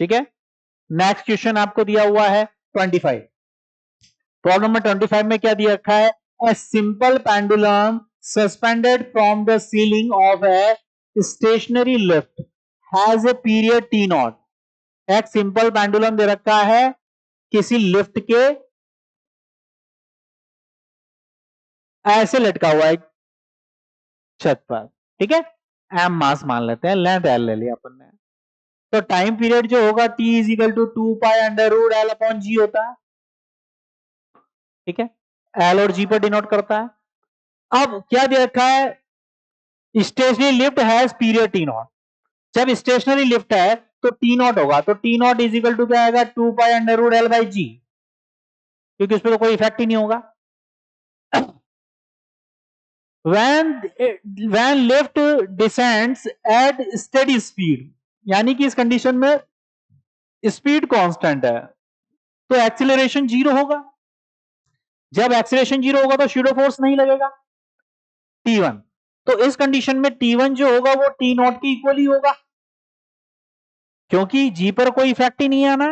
ठीक है। Next question आपको दिया हुआ है 25। प्रॉब्लम नंबर 25 में क्या दिया रखा है? A simple pendulum suspended from the ceiling of a stationary lift has a period T not. एक सिंपल पेंडुलम दे रखा है किसी लिफ्ट के ऐसे लटका हुआ है छत पर, ठीक है। एम मास मान लेते हैं, लेंथ एल ले लिया अपन ने। तो टाइम पीरियड जो होगा t is equal to 2 pi under root l upon g होता है, ठीक है। एल और जी पर डिनोट करता है। अब क्या दे रखा है? Stationary lift has period T naught. जब स्टेशनरी लिफ्ट है तो टी नॉट होगा, तो T naught is equal to क्या आएगा? 2 pi under root l by g, क्योंकि उस पर तो कोई इफेक्ट ही नहीं होगा। when lift descends at steady speed, यानी कि इस कंडीशन में स्पीड कांस्टेंट है तो एक्सीलरेशन जीरो होगा। जब एक्सीलरेशन जीरो होगा तो शूडो फोर्स नहीं लगेगा T1। तो इस कंडीशन में T1 जो होगा वो T नॉट के इक्वल ही होगा, क्योंकि G पर कोई इफेक्ट ही नहीं आना,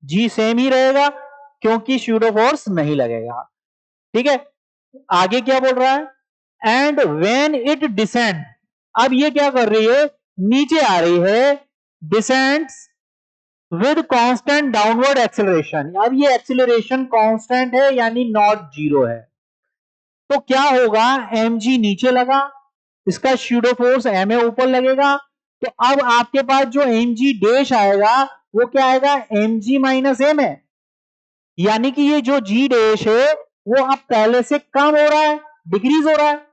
G सेम ही रहेगा क्योंकि शूडो फोर्स नहीं लगेगा, ठीक है। आगे क्या बोल रहा है? एंड व्हेन इट डिसेंड, अब ये क्या कर रही है? नीचे आ रही है, descends with constant downward acceleration. अब ये एक्सेलरेशन कांस्टेंट है यानी नॉट जीरो है, तो क्या होगा? mg नीचे लगा, इसका शूडो फोर्स ma ऊपर लगेगा, तो अब आपके पास जो mg डैश आएगा वो क्या आएगा? mg माइनस m है, यानी कि ये जो g डैश है वो अब पहले से कम हो रहा है, डिक्रीज हो रहा है।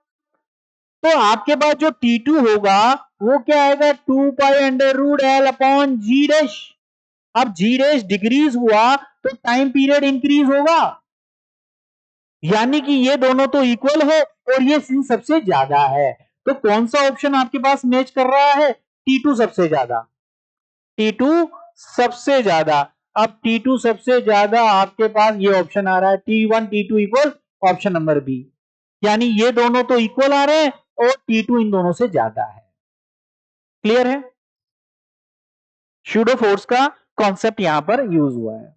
तो आपके पास जो T2 होगा वो क्या आएगा? 2 pi under root l upon g dash. अब जी डैश डिक्रीज हुआ तो टाइम पीरियड इंक्रीज होगा, यानी कि ये दोनों तो इक्वल है और ये सी सबसे ज्यादा है। तो कौन सा ऑप्शन आपके पास मैच कर रहा है? T2 सबसे ज्यादा, T2 सबसे ज्यादा। अब T2 सबसे ज्यादा आपके पास ये ऑप्शन आ रहा है, T1 T2 equal option number B, यानी ये दोनों तो इक्वल आ रहे हैं और T2 इन दोनों से ज्यादा है। क्लियर है? शूडो फोर्स का कॉन्सेप्ट यहां पर यूज हुआ है।